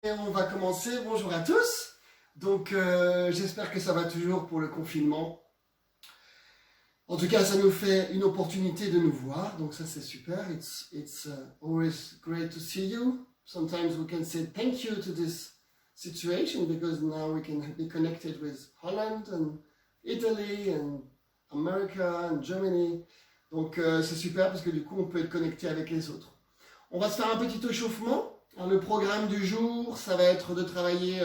Et on va commencer. Bonjour à tous. Donc, j'espère que ça va toujours pour le confinement. En tout cas, ça nous fait une opportunité de nous voir. Donc, ça, c'est super. It's always great to see you. Sometimes we can say thank you to this situation because now we can be connected with Holland and Italy and America and Germany. Donc, c'est super parce que du coup, on peut être connecté avec les autres. On va se faire un petit échauffement. Le programme du jour, ça va être de travailler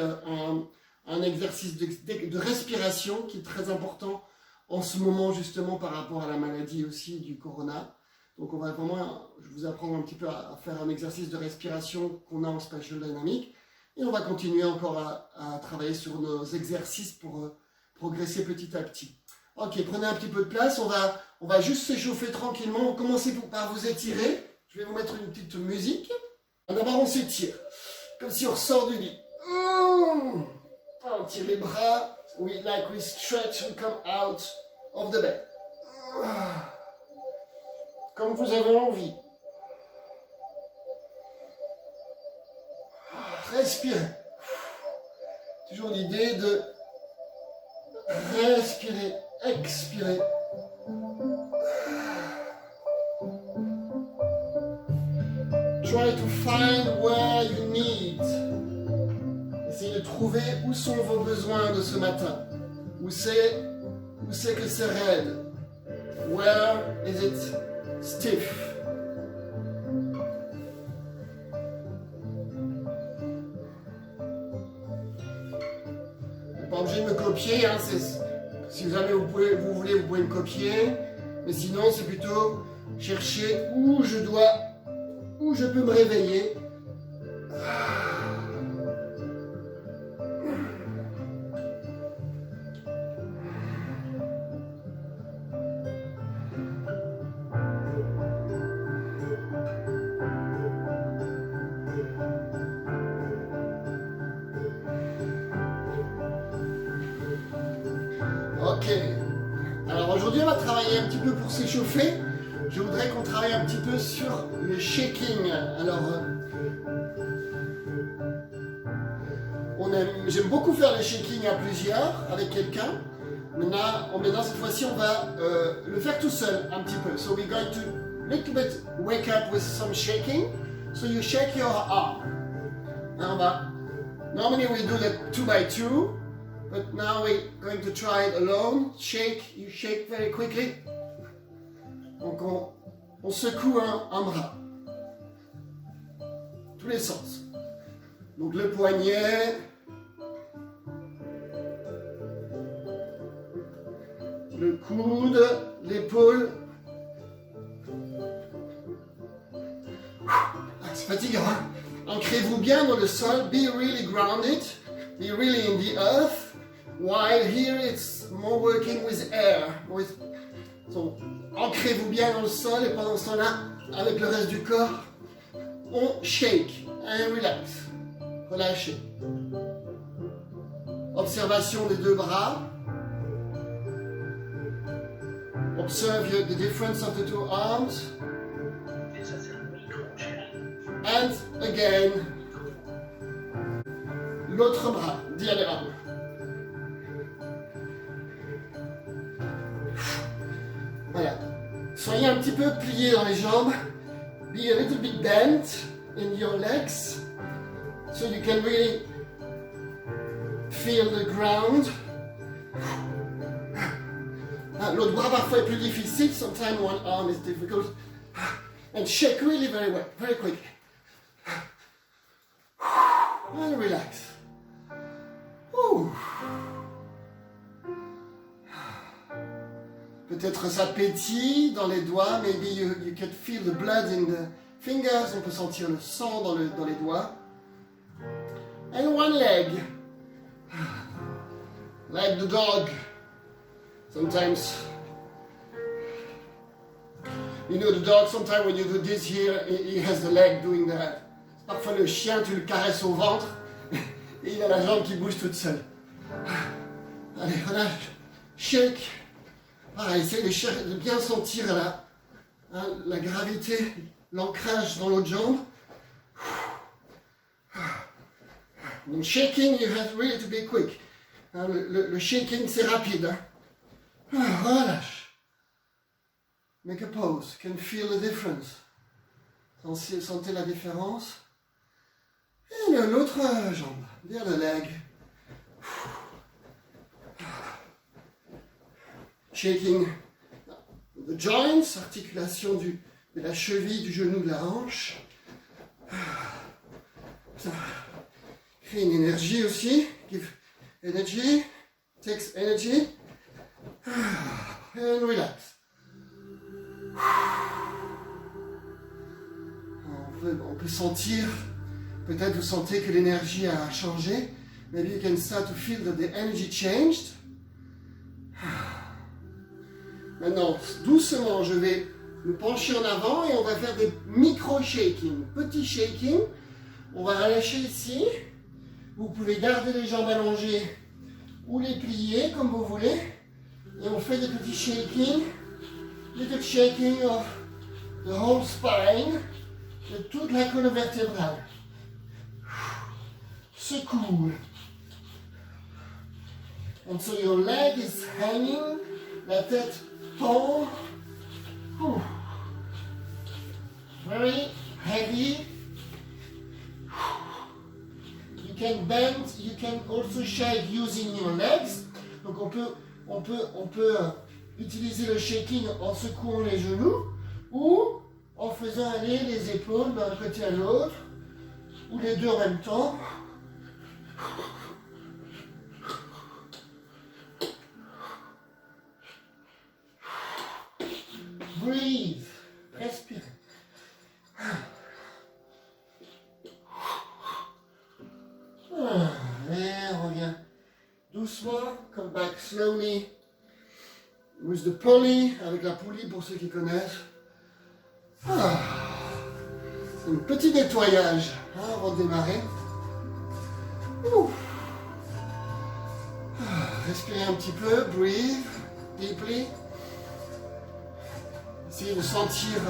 un exercice de respiration qui est très important en ce moment justement par rapport à la maladie aussi du corona. Donc on va vraiment, je vais vous apprendre un petit peu à faire un exercice de respiration qu'on a en Spatial Dynamics et on va continuer encore à travailler sur nos exercices pour progresser petit à petit. Ok, prenez un petit peu de place, on va juste s'échauffer tranquillement. On commence par vous étirer. Je vais vous mettre une petite musique. D'abord, on s'étire, comme si on ressort du lit. On tire les bras, like we stretch, we come out of the bed. Comme vous avez envie. Respirez. Toujours l'idée de respirer, expirer. Try to find where you need. Essayez de trouver où sont vos besoins de ce matin. Où c'est que c'est raide. Where is it stiff? Vous n'êtes pas obligé de me copier. Hein, si jamais vous voulez, vous pouvez me copier. Mais sinon, c'est plutôt chercher où je peux me réveiller. Ok. Alors aujourd'hui, on va travailler un petit peu pour s'échauffer. Je voudrais qu'on travaille un petit peu sur le shaking. Alors, j'aime beaucoup faire le shaking à plusieurs, avec quelqu'un. Maintenant, cette fois-ci, on va le faire tout seul, un petit peu. So we're going to little bit wake up with some shaking. So you shake your arm. Normally we do that 2 by 2, but now we're going to try it alone. You shake very quickly. Donc on secoue un bras. Tous les sens. Donc le poignet. Le coude, l'épaule. C'est fatigant, hein? Ancrez-vous bien dans le sol. Be really grounded. Be really in the earth. While here it's more working with air. So, ancrez-vous bien dans le sol et pendant ce temps-là, avec le reste du corps, on shake and relax. Relâchez. Observation des deux bras. Observe the difference of the two arms. And again, l'autre bras, diagramme. Voilà. Soyez un petit peu pliés dans les jambes. Be a little bit bent in your legs. So you can really feel the ground. L'autre bras parfois est plus difficile. Sometimes one arm is difficult. And shake really very well, very quickly. And relax. Peut-être ça pétille dans les doigts. Maybe you can feel the blood in the fingers. On peut sentir le sang dans les doigts. And one leg. Like the dog. Sometimes, you know, the dog, sometimes when you do this here, he has the leg doing that. Parfois, le chien, tu le caresses au ventre et il a la jambe qui bouge toute seule. Allez, relâche. Shake. Essayez de bien sentir la gravité, l'ancrage dans l'autre jambe. Donc shaking, you have really to be quick. Hein, le shaking, c'est rapide. Hein. Relâche. Make a pause. Can feel the difference. Sentez la différence. Et l'autre jambe. The other leg. Shaking the joints, articulation de la cheville, du genou, de la hanche. Ça crée une énergie aussi. Give energy. Takes energy. And relax. On peut sentir, peut-être vous sentez que l'énergie a changé. Maybe you can start to feel that the energy changed. Maintenant, doucement, je vais me pencher en avant et on va faire des micro-shaking. Petit shaking. On va relâcher ici. Vous pouvez garder les jambes allongées ou les plier comme vous voulez. Et on fait des petits shaking. Little shaking of the whole spine. De toute la colonne vertébrale. Secoue. And so your leg is hanging. La tête pend. Very heavy. You can bend, you can also shake using your legs. Donc on peut utiliser le shaking en secouant les genoux ou en faisant aller les épaules d'un côté à l'autre ou les deux en même temps. Breathe. Respire. Et reviens doucement. Come back slowly. With the pulley, avec la poulie pour ceux qui connaissent. C'est un petit nettoyage avant de démarrer. Respirez un petit peu. Breathe deeply. Essayez de sentir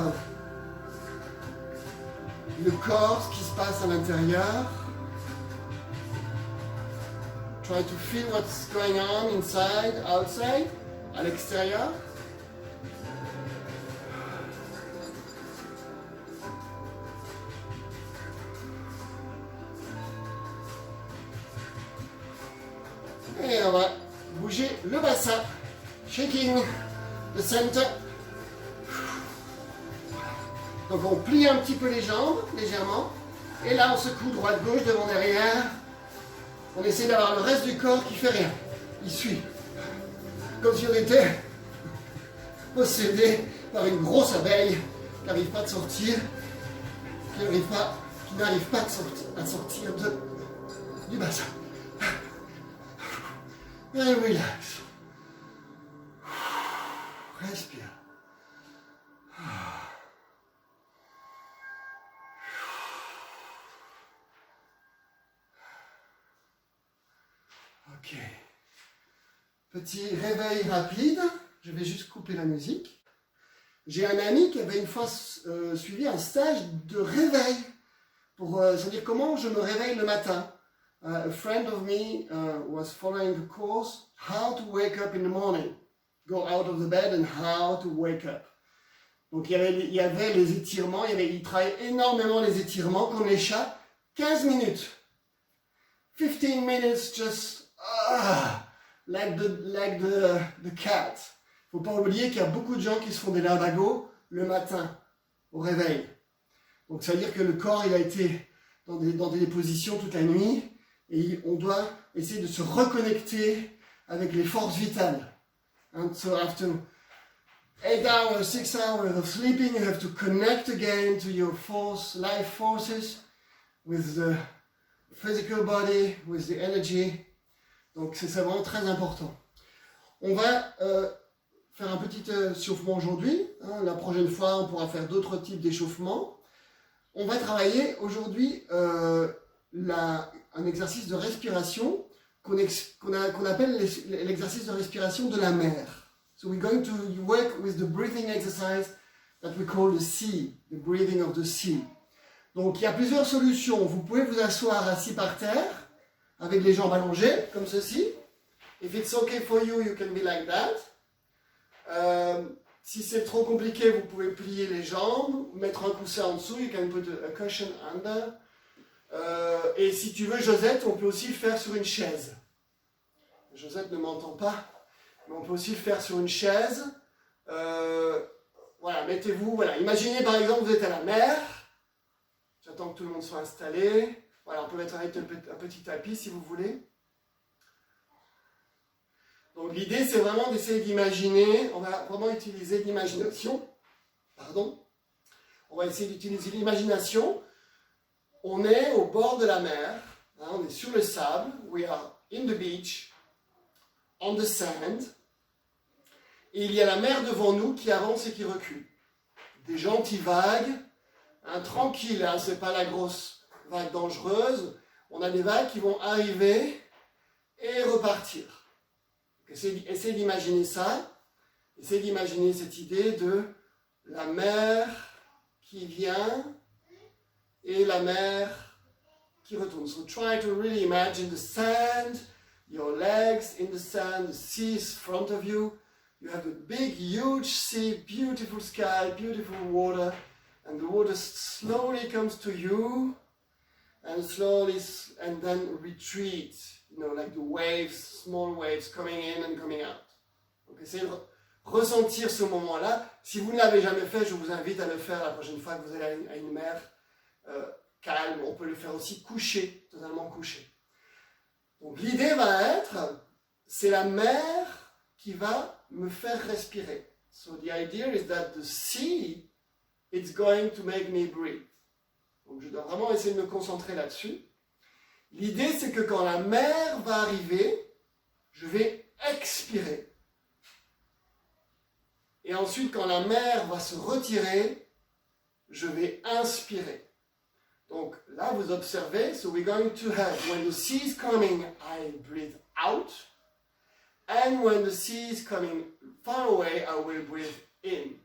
le corps, ce qui se passe à l'intérieur. Try to feel what's going on inside, outside, à l'extérieur. Et on va bouger le bassin. Shaking the center. Donc on plie un petit peu les jambes, légèrement. Et là on secoue droite-gauche, devant-derrière. On essaie d'avoir le reste du corps qui fait rien. Il suit. Comme si on était possédé par une grosse abeille qui n'arrive pas à sortir, qui n'arrive pas à sortir du bassin. Et relax. Respire. Ok. Petit réveil rapide. Je vais juste couper la musique. J'ai un ami qui avait une fois suivi un stage de réveil pour se dire comment je me réveille le matin. A friend of me was following the course How to Wake Up in the Morning. Go out of the bed and how to wake up. Donc il y avait les étirements, il travaille énormément les étirements comme les chats. 15 minutes. 15 minutes just like the cat. Faut pas oublier qu'il y a beaucoup de gens qui se font des lumbagos le matin au réveil. Donc ça veut dire que le corps il a été dans des positions toute la nuit et on doit essayer de se reconnecter avec les forces vitales. And so after 8 hours, 6 hours of sleeping, you have to connect again to your life forces with the physical body, with the energy. Donc c'est vraiment très important. On va faire un petit échauffement aujourd'hui. La prochaine fois, on pourra faire d'autres types d'échauffements. On va travailler aujourd'hui un exercice de respiration qu'on appelle l'exercice de respiration de la mer. So we're going to work with the breathing exercise that we call the sea, the breathing of the sea. Donc il y a plusieurs solutions. Vous pouvez vous asseoir assis par terre avec les jambes allongées, comme ceci. If it's okay for you, you can be like that. Si c'est trop compliqué, vous pouvez plier les jambes, mettre un coussin en dessous, you can put a cushion under. Et si tu veux, Josette, on peut aussi le faire sur une chaise. Josette ne m'entend pas, mais on peut aussi le faire sur une chaise. Voilà, mettez-vous, voilà. Imaginez par exemple, vous êtes à la mer. J'attends que tout le monde soit installé. Voilà, on peut mettre un petit tapis si vous voulez. Donc l'idée, c'est vraiment d'essayer d'imaginer, on va vraiment utiliser l'imagination. Pardon. On va essayer d'utiliser l'imagination. On est au bord de la mer, hein, on est sur le sable. We are in the beach, on the sand. Et il y a la mer devant nous qui avance et qui recule. Des gentilles vagues, hein, tranquilles, hein, c'est pas la grosse vague dangereuse. On a des vagues qui vont arriver et repartir. Essayez d'imaginer ça. Essayez d'imaginer cette idée de la mer qui vient et la mer qui retourne. So try to really imagine the sand, your legs in the sand, the sea is in front of you. You have a big, huge sea, beautiful sky, beautiful water, and the water slowly comes to you, and slowly, and then retreat. You know, like the waves, small waves coming in and coming out. Donc essayez de ressentir ce moment-là. Si vous ne l'avez jamais fait, je vous invite à le faire la prochaine fois que vous allez à une mer calme. On peut le faire aussi couché, totalement couché. Donc l'idée va être, c'est la mer qui va me faire respirer. So the idea is that the sea, it's going to make me breathe. Donc je dois vraiment essayer de me concentrer là-dessus. L'idée, c'est que quand la mer va arriver, je vais expirer. Et ensuite, quand la mer va se retirer, je vais inspirer. Donc là, vous observez, so we're going to have, when the sea is coming, I breathe out. And when the sea is coming far away, I will breathe in.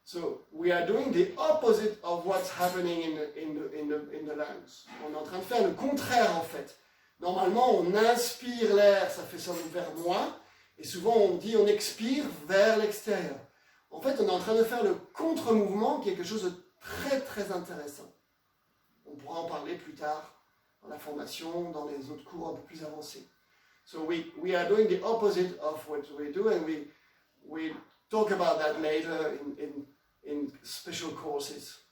So we are doing the opposite of what's happening in the lungs. On est en train de faire le contraire en fait. Normalement, on inspire l'air, ça fait ça vers moi, et souvent on dit on expire vers l'extérieur. En fait, on est en train de faire le contre-mouvement, quelque chose de très très intéressant. On pourra en parler plus tard dans la formation, dans les autres cours un peu plus avancés. So we are doing the opposite of what we do, and we talk about that later in special courses.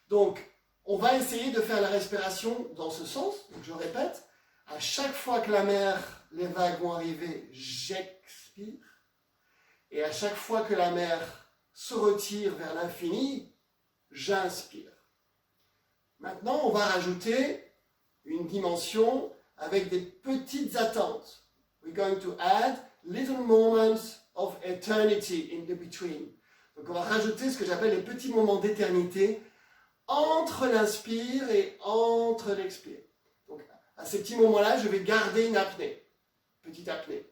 Donc, on va essayer de faire la respiration dans ce sens. Donc, je répète, à chaque fois que la mer, les vagues vont arriver, j'expire. Et à chaque fois que la mer se retire vers l'infini, j'inspire. Maintenant, on va rajouter une dimension avec des petites attentes. We're going to add little moments of eternity in the between. Donc on va rajouter ce que j'appelle les petits moments d'éternité entre l'inspire et entre l'expire. Donc à ces petits moments-là, je vais garder une apnée, petite apnée.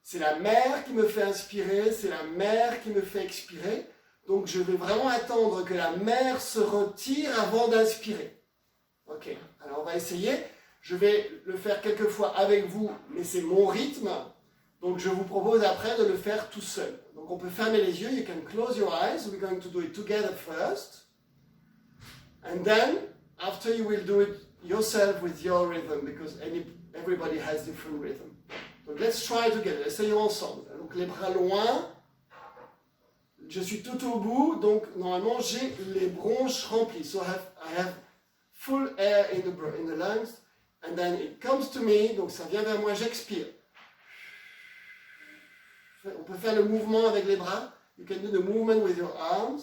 C'est la mer qui me fait inspirer, c'est la mer qui me fait expirer. Donc je vais vraiment attendre que la mer se retire avant d'inspirer. Ok, alors on va essayer. Je vais le faire quelques fois avec vous, mais c'est mon rythme. Donc je vous propose après de le faire tout seul. Donc on peut fermer les yeux. You can close your eyes. We're going to do it together first. And then, after you will do it yourself with your rhythm, because everybody has different rhythm. Donc let's try together. Essayons ensemble. Donc les bras loin. Je suis tout au bout. Donc normalement j'ai les bronches remplies. So I have full air in the lungs. And then it comes to me, donc ça vient vers moi, j'expire. On peut faire le mouvement avec les bras. You can do the movement with your arms.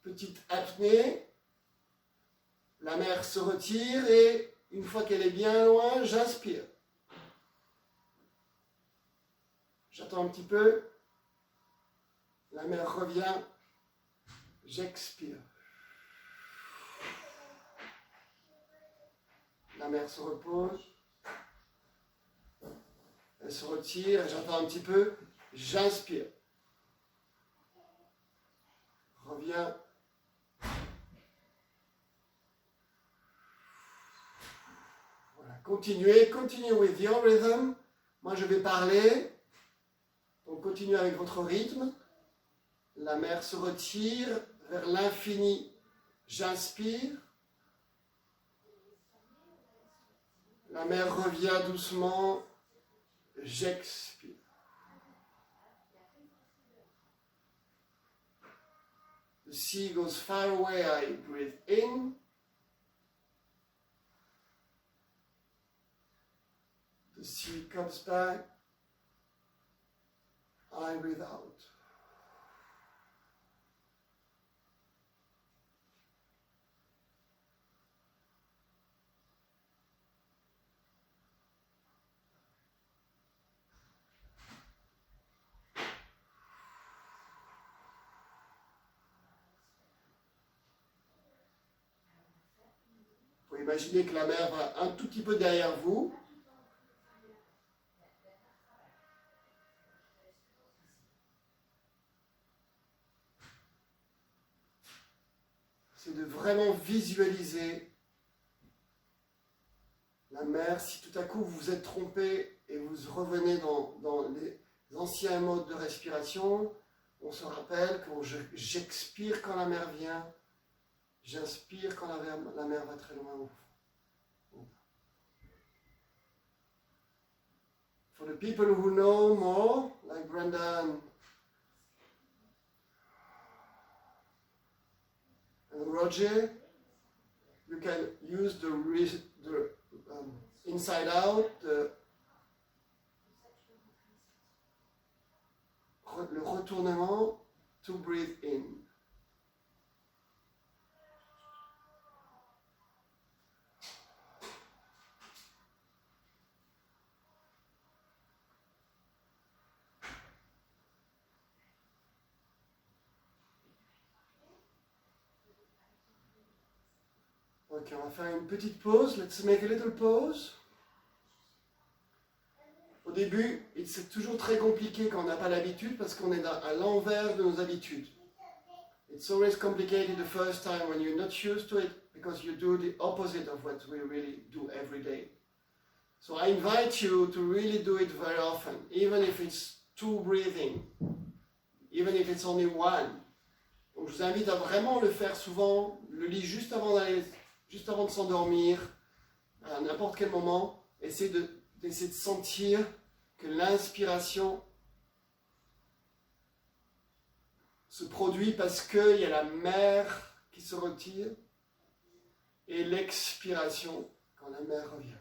Petite apnée. La mer se retire et une fois qu'elle est bien loin, j'inspire. J'attends un petit peu. La mer revient. J'expire. La mer se repose, elle se retire, j'attends un petit peu, j'inspire. Reviens. continuez, continue with your rhythm. Moi, je vais parler. Donc, continuez avec votre rythme. La mer se retire vers l'infini. J'inspire. La mer revient doucement. J'expire. The sea goes far away. I breathe in. The sea comes back. I breathe out. Vous pouvez imaginer que la mer va un tout petit peu derrière vous. C'est de vraiment visualiser la mer. Si tout à coup vous vous êtes trompé et vous revenez dans les anciens modes de respiration, on se rappelle que j'expire quand la mer vient, j'inspire quand la mer va très loin. For the people who know more, like Brendan and Roger, you can use the inside out, le retournement to breathe in. Ok, on va faire une petite pause. Let's make a little pause. Au début, c'est toujours très compliqué quand on n'a pas l'habitude parce qu'on est à l'envers de nos habitudes. It's always complicated the first time when you're not used to it because you do the opposite of what we really do every day. So I invite you to really do it very often, even if it's two breathing, even if it's only one. Donc je vous invite à vraiment le faire souvent, le lit juste avant de s'endormir, à n'importe quel moment. Essayez de sentir que l'inspiration se produit parce qu'il y a la mer qui se retire et l'expiration quand la mer revient.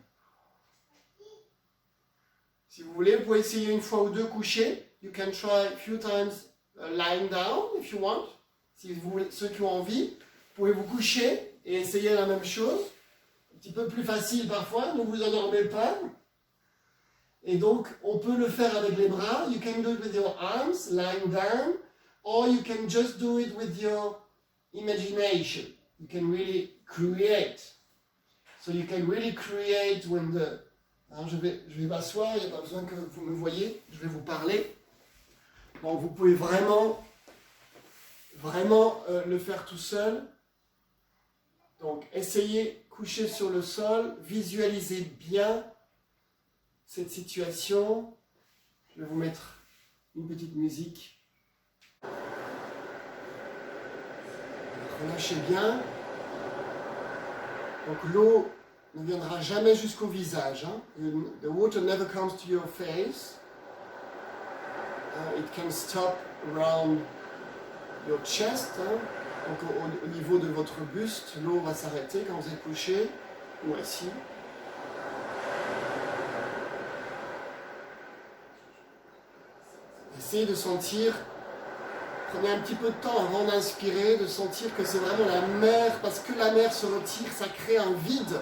Si vous voulez, vous pouvez essayer une fois ou deux coucher. You can try a few times lying down if you want. Si vous voulez, ceux qui ont envie, vous pouvez vous coucher et essayer la même chose. Un petit peu plus facile parfois, ne vous endormez pas. Et donc, on peut le faire avec les bras. You can do it with your arms, lying down. Or you can just do it with your imagination. You can really create. So you can really create when the... Alors je vais m'asseoir, il n'y a pas besoin que vous me voyez, je vais vous parler. Donc vous pouvez vraiment le faire tout seul. Donc essayez, coucher sur le sol, visualisez bien cette situation. Je vais vous mettre une petite musique. Relâchez bien. Donc l'eau ne viendra jamais jusqu'au visage. Hein. The water never comes to your face. It can stop around your chest. Hein. Donc au niveau de votre buste, l'eau va s'arrêter quand vous êtes couché ou assis. Essayez de sentir, prenez un petit peu de temps avant d'inspirer, de sentir que c'est vraiment la mer, parce que la mer se retire, ça crée un vide.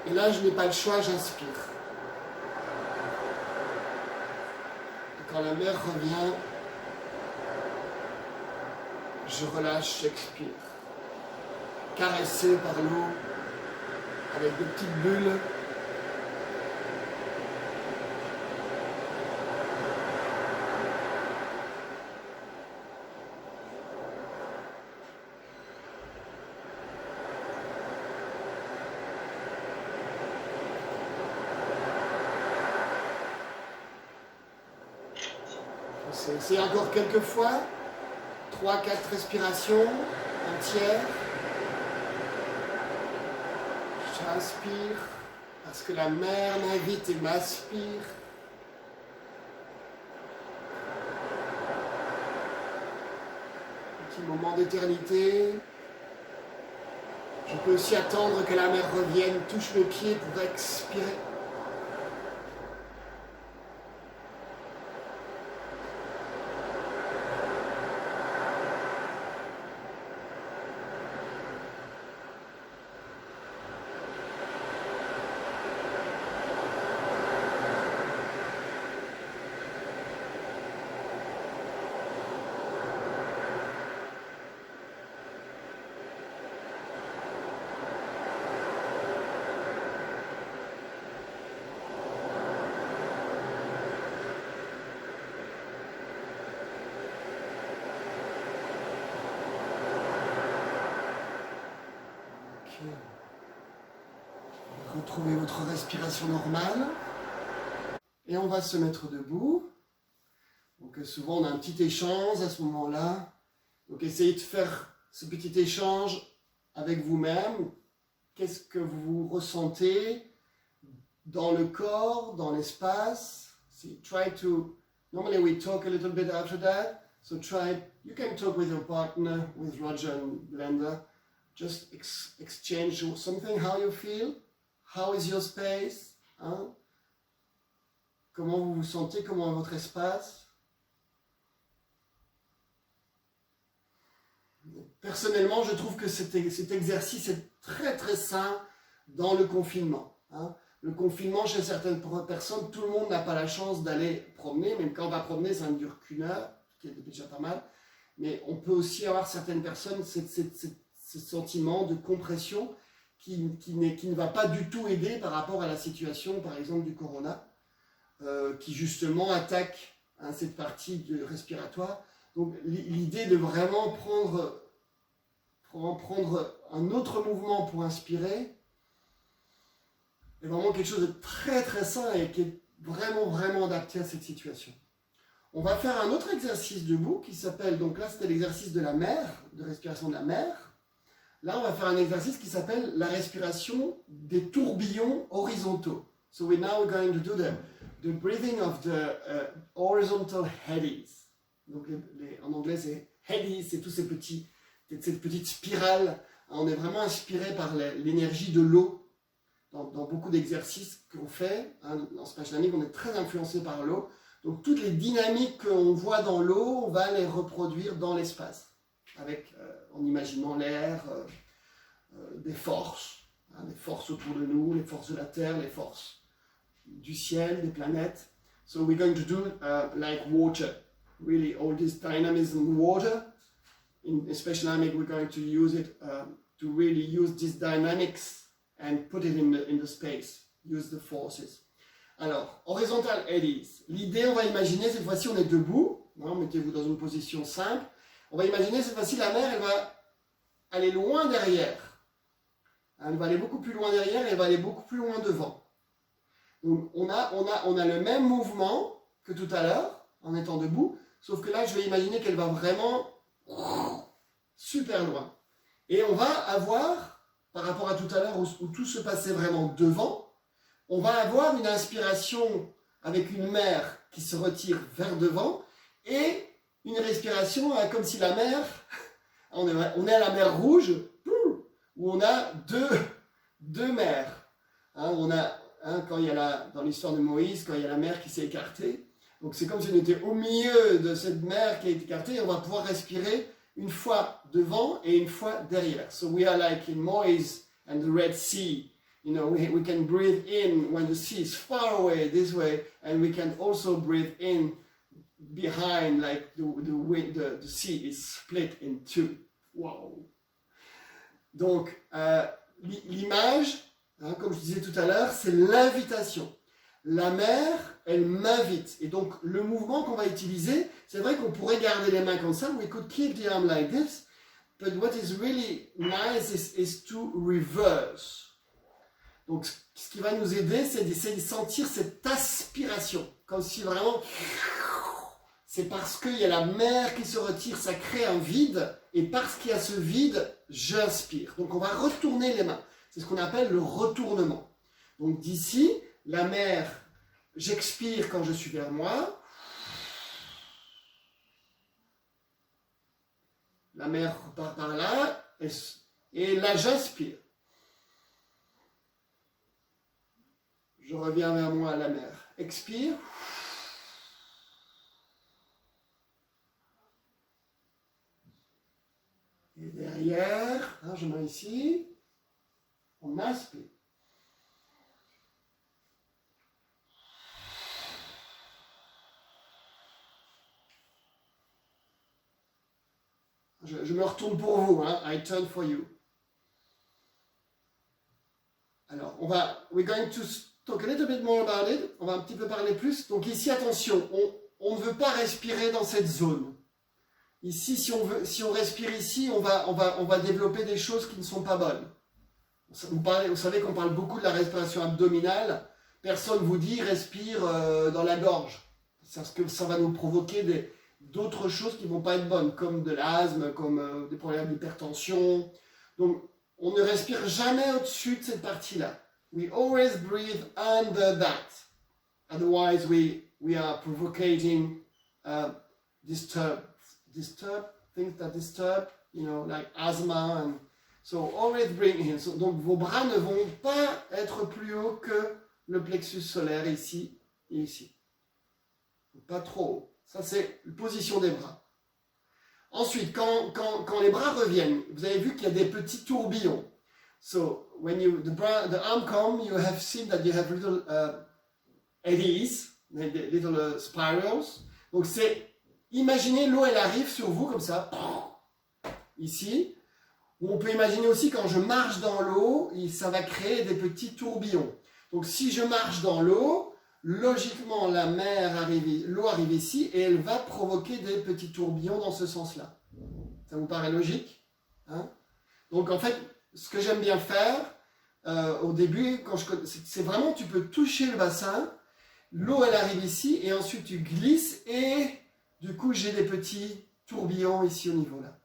Et là, je n'ai pas le choix, j'inspire. Et quand la mer revient, je relâche, j'expire. Caressé par l'eau, avec des petites bulles. C'est encore quelques fois. 3-4 respirations entières. J'inspire parce que la mer m'invite et m'aspire. Petit moment d'éternité. Je peux aussi attendre que la mer revienne, touche mes pieds pour expirer. Retrouvez votre respiration normale. Et on va se mettre debout. Donc souvent on a un petit échange à ce moment-là. Donc essayez de faire ce petit échange avec vous-même. Qu'est-ce que vous ressentez dans le corps, dans l'espace? Try to, normally we talk a little bit after that. So you can talk with your partner, with Roger and Glenda. Just exchange something, how you feel. How is your space? Hein? Comment vous vous sentez? Comment est votre espace? Personnellement, je trouve que cet exercice est très très sain dans le confinement. Hein? Le confinement, chez certaines personnes, tout le monde n'a pas la chance d'aller promener. Même quand on va promener, ça ne dure qu'1 heure, ce qui est déjà pas mal. Mais on peut aussi avoir certaines personnes, ce sentiment de compression qui ne va pas du tout aider par rapport à la situation, par exemple, du corona, qui justement attaque cette partie respiratoire. Donc l'idée de vraiment prendre un autre mouvement pour inspirer est vraiment quelque chose de très très sain et qui est vraiment vraiment adapté à cette situation. On va faire un autre exercice debout qui s'appelle, donc là c'était l'exercice de la mer, de respiration de la mer. Là, on va faire un exercice qui s'appelle la respiration des tourbillons horizontaux. So we're now going to do the breathing of the horizontal eddies. Donc en anglais, c'est eddies, c'est tous cette petite spirale. On est vraiment inspiré par l'énergie de l'eau. Dans beaucoup d'exercices qu'on fait, hein, en Splash Dynamic, on est très influencé par l'eau. Donc toutes les dynamiques qu'on voit dans l'eau, on va les reproduire dans l'espace. En imaginant l'air, des forces autour de nous, les forces de la Terre, les forces du ciel, des planètes. So we're going to do like water, really all this dynamism in water. In Special Dynamic, we're going to use it to really use these dynamics and put it in the space, use the forces. Alors, horizontal eddies. L'idée, on va imaginer, cette fois-ci, on est debout. Hein, mettez-vous dans une position simple. On va imaginer cette fois-ci la mer, elle va aller loin derrière. Elle va aller beaucoup plus loin derrière et elle va aller beaucoup plus loin devant. Donc on a le même mouvement que tout à l'heure en étant debout, sauf que là je vais imaginer qu'elle va vraiment super loin. Et on va avoir, par rapport à tout à l'heure où tout se passait vraiment devant, on va avoir une inspiration avec une mer qui se retire vers devant et une respiration comme si la mer, on est à la mer Rouge, où on a deux mers. Hein, on a, quand il y a dans l'histoire de Moïse, quand il y a la mer qui s'est écartée, donc c'est comme si on était au milieu de cette mer qui est écartée et on va pouvoir respirer une fois devant et une fois derrière. So we are like in Moïse and the Red Sea. You know, we can breathe in when the sea is far away this way, and we can also breathe in behind, like the sea is split in two. Wow! Donc, l'image, hein, comme je disais tout à l'heure, c'est l'invitation. La mer, elle m'invite. Et donc, le mouvement qu'on va utiliser, c'est vrai qu'on pourrait garder les mains comme ça. We could keep the arm like this. But what is really nice is to reverse. Donc, ce qui va nous aider, c'est d'essayer de sentir cette aspiration. Comme si vraiment, c'est parce qu'il y a la mer qui se retire, ça crée un vide, et parce qu'il y a ce vide, j'inspire. Donc on va retourner les mains. C'est ce qu'on appelle le retournement. Donc d'ici, la mer, j'expire quand je suis vers moi. La mer repart par là, et là j'inspire. Je reviens vers moi, la mer. Expire. Et derrière, je mets ici, on inspire. Je me retourne pour vous, I turn for you. Alors, we're going to talk a little bit more about it. On va un petit peu parler plus. Donc ici, attention, on ne veut pas respirer dans cette zone. Ici, si on respire ici, on va développer des choses qui ne sont pas bonnes. Vous savez qu'on parle beaucoup de la respiration abdominale. Personne ne vous dit respire dans la gorge. Parce que ça va nous provoquer d'autres choses qui ne vont pas être bonnes, comme de l'asthme, comme des problèmes d'hypertension. Donc, on ne respire jamais au-dessus de cette partie-là. We always breathe under that. Otherwise, we are provoking things that disturb, like asthma. And so always breathe in. Donc, vos bras ne vont pas être plus haut que le plexus solaire ici et ici. Pas trop haut. Ça, c'est la position des bras. Ensuite, quand les bras reviennent, vous avez vu qu'il y a des petits tourbillons. So, when the arm come, you have seen that you have little eddies, little spirals. Donc, imaginez l'eau, elle arrive sur vous comme ça, ici. Ou on peut imaginer aussi quand je marche dans l'eau, ça va créer des petits tourbillons. Donc, si je marche dans l'eau, logiquement, l'eau arrive ici et elle va provoquer des petits tourbillons dans ce sens-là. Ça vous paraît logique, Donc, en fait, ce que j'aime bien faire au début, c'est vraiment, tu peux toucher le bassin, l'eau, elle arrive ici et ensuite tu glisses et du coup, j'ai des petits tourbillons ici au niveau là.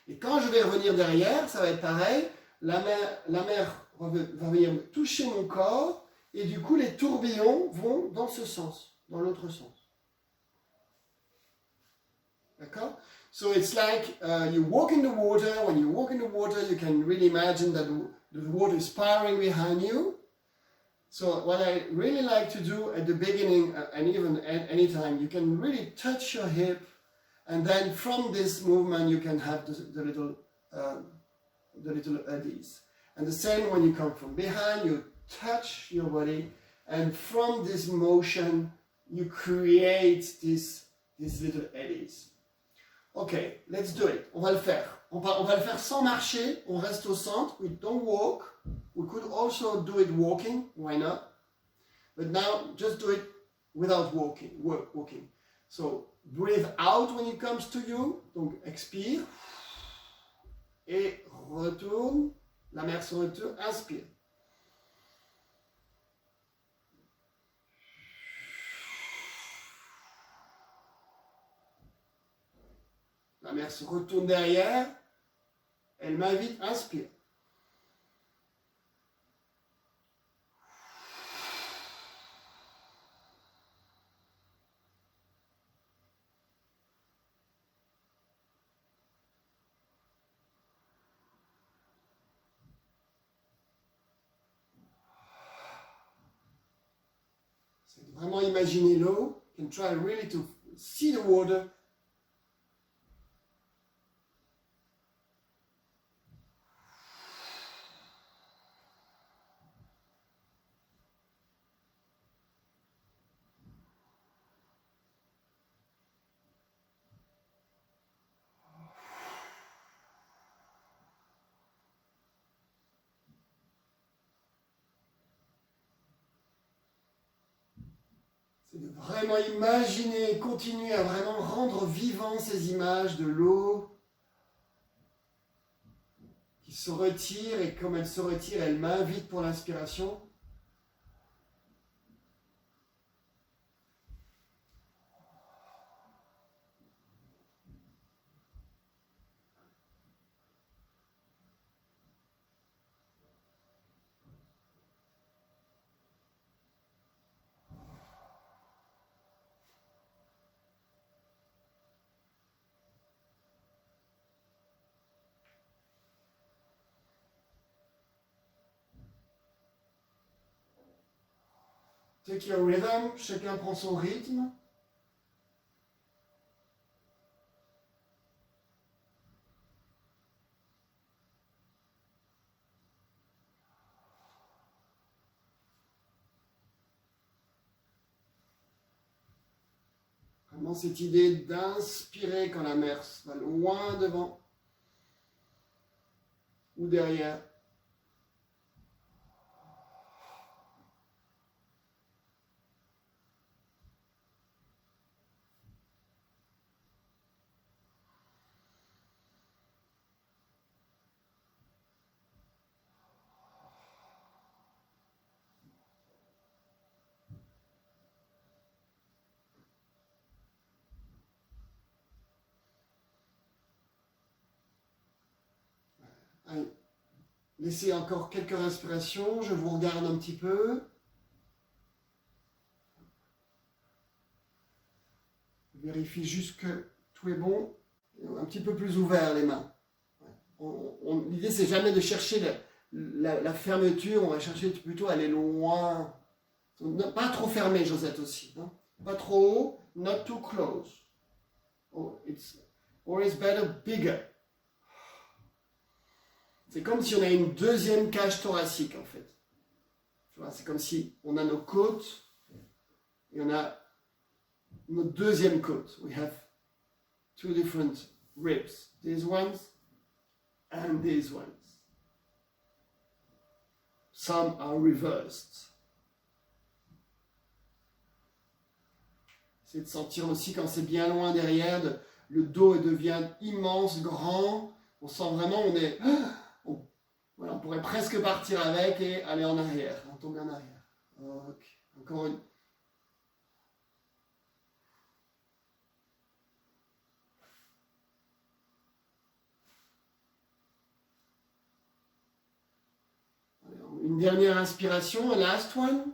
Et quand je vais revenir derrière, ça va être pareil. La mer va venir toucher mon corps. Et du coup, les tourbillons vont dans ce sens, dans l'autre sens. D'accord? So it's like you walk in the water. When you walk in the water, you can really imagine that the water is pouring behind you. So what I really like to do at the beginning, and even at any time, you can really touch your hip. And then from this movement, you can have the little eddies. And the same when you come from behind, you touch your body, and from this motion, you create these little eddies. Ok, let's do it. On va le faire. On va le faire sans marcher. On reste au centre. We don't walk. We could also do it walking. Why not? But now, just do it without walking. So, breathe out when it comes to you. Donc, expire. Et retourne. La mer se retourne. Inspire. La mer se retourne derrière. Elle m'invite, inspire. C'est vraiment imaginer l'eau. You can try really to see the water. C'est de vraiment imaginer, continuer à vraiment rendre vivant ces images de l'eau qui se retire, et comme elle se retire, elle m'invite pour l'inspiration. Take your rhythm, chacun prend son rythme. Vraiment cette idée d'inspirer quand la mer va loin devant ou derrière. Allez, laissez encore quelques respirations, je vous regarde un petit peu. Vérifie juste que tout est bon. Un petit peu plus ouvert les mains. L'idée c'est jamais de chercher la fermeture, on va chercher plutôt à aller loin. Pas trop fermé, Josette aussi. Hein? Pas trop haut, not too close. It's always better bigger. C'est comme si on a une deuxième cage thoracique en fait. Tu vois, c'est comme si on a nos côtes et on a notre deuxième côte. We have two different ribs. These ones and these ones. Some are reversed. C'est de sentir aussi quand c'est bien loin derrière, le dos devient immense, grand. On sent vraiment, voilà, on pourrait presque partir avec et aller en arrière, tomber en arrière. Okay. Encore une. Une dernière inspiration, a last one.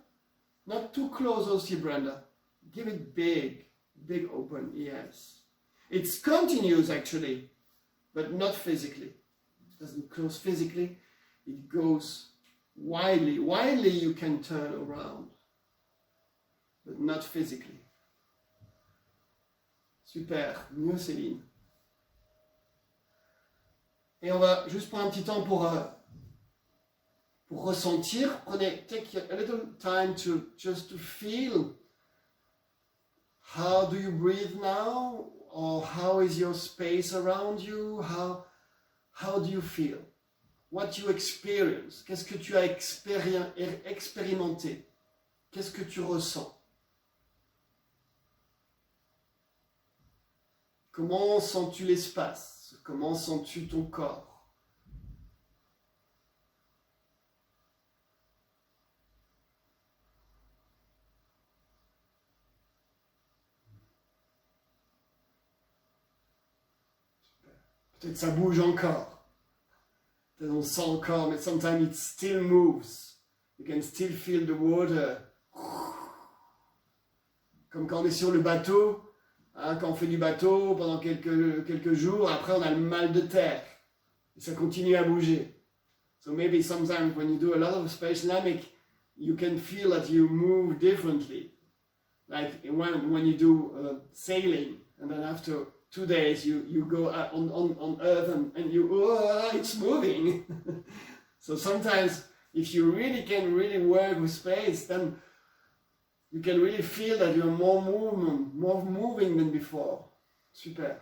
Not too close aussi, Brenda. Give it big, big open, yes. It's continuous actually, but not physically. It doesn't close physically, it goes widely. Widely you can turn around, but not physically. Super, mieux Céline. Et on va juste prendre un petit temps pour ressentir. Take a little time to just to feel. How do you breathe now? Or how is your space around you? How do you feel? What you experience? Qu'est-ce que tu as expérimenté? Qu'est-ce que tu ressens? Comment sens-tu l'espace? Comment sens-tu ton corps? Peut-être ça bouge encore. Peut-être on sent encore, mais sometimes it still moves. You can still feel the water. Comme quand on est sur le bateau, hein, quand on fait du bateau pendant quelques jours, après on a le mal de terre. Et ça continue à bouger. So maybe sometimes when you do a lot of space dynamic, you can feel that you move differently. Like when you do sailing, and then after 2 days you go on earth and it's moving. So sometimes if you really can work with space, then you can really feel that you're more moving than before. Super.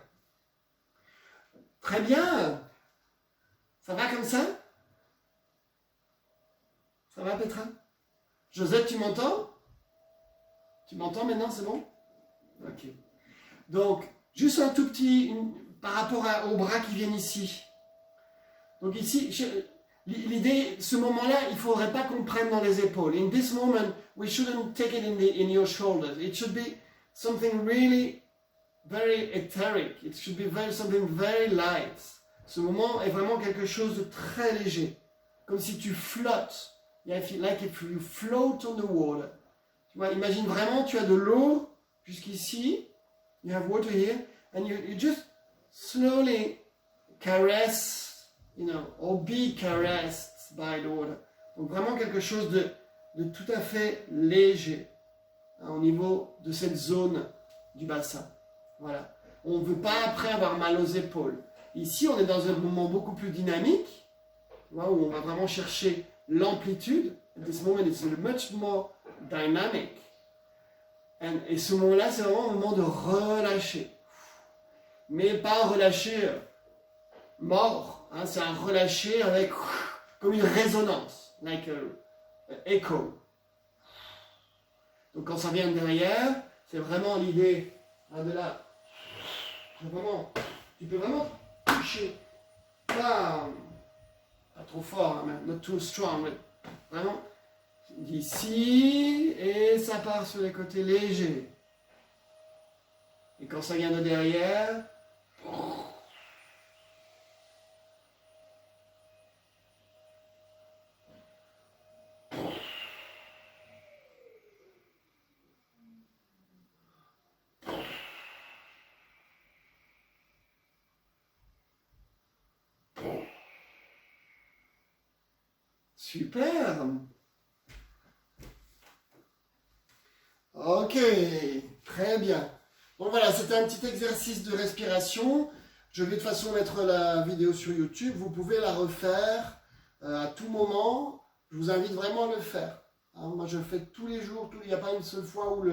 Très bien. Ça va comme ça? Ça va Petra? Josette, tu m'entends? Tu m'entends maintenant, c'est bon? Ok. Donc, juste un tout petit, par rapport aux bras qui viennent ici. Donc ici, l'idée, ce moment-là, il ne faudrait pas qu'on prenne dans les épaules. In this moment, we shouldn't take it in your shoulders. It should be something really very etheric. It should be something very light. Ce moment est vraiment quelque chose de très léger. Comme si tu flottes. Like if you float on the water. Tu vois, imagine vraiment, tu as de l'eau jusqu'ici. You have water here, and you just slowly caress, or be caressed by the water. Donc vraiment quelque chose de tout à fait léger. hein, au niveau de cette zone du bassin. Voilà. On ne veut pas après avoir mal aux épaules. Ici, on est dans un mouvement beaucoup plus dynamique, où on va vraiment chercher l'amplitude. This moment is much more dynamic. Et ce moment-là, c'est vraiment un moment de relâcher. Mais pas un relâcher mort, hein, c'est un relâcher avec comme une résonance, like a echo. Donc quand ça vient derrière, c'est vraiment l'idée de là. Tu peux vraiment toucher, pas trop fort, hein, not too strong, mais vraiment d'ici, et ça part sur les côtés légers. Et quand ça vient de derrière, super. Ok, très bien. Donc voilà, c'était un petit exercice de respiration. Je vais de toute façon mettre la vidéo sur YouTube. Vous pouvez la refaire à tout moment. Je vous invite vraiment à le faire. Hein, moi, je le fais tous les jours. Il n'y a pas une seule fois où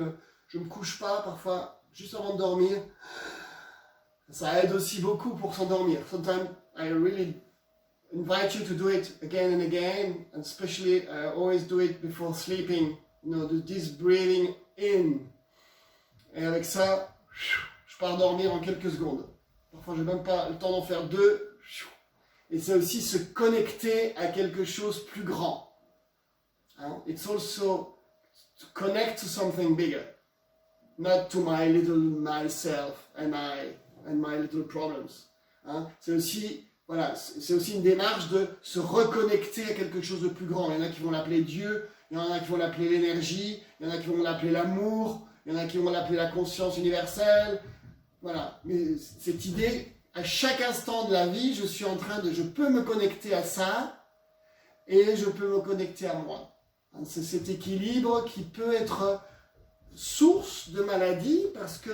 je ne me couche pas, parfois juste avant de dormir. Ça aide aussi beaucoup pour s'endormir. Sometimes I really invite you to do it again and again, and especially I always do it before sleeping. You know, this breathing in. Et avec ça, je pars dormir en quelques secondes. Parfois, je n'ai même pas le temps d'en faire deux. Et c'est aussi se connecter à quelque chose de plus grand. Hein? It's also to connect to something bigger. Not to my little myself and my little problems. Hein? C'est aussi, voilà, c'est aussi une démarche de se reconnecter à quelque chose de plus grand. Il y en a qui vont l'appeler Dieu, il y en a qui vont l'appeler l'énergie, il y en a qui vont l'appeler l'amour, il y en a qui vont l'appeler la conscience universelle. Voilà. Mais cette idée, à chaque instant de la vie, je peux me connecter à ça et je peux me connecter à moi. C'est cet équilibre qui peut être source de maladie parce que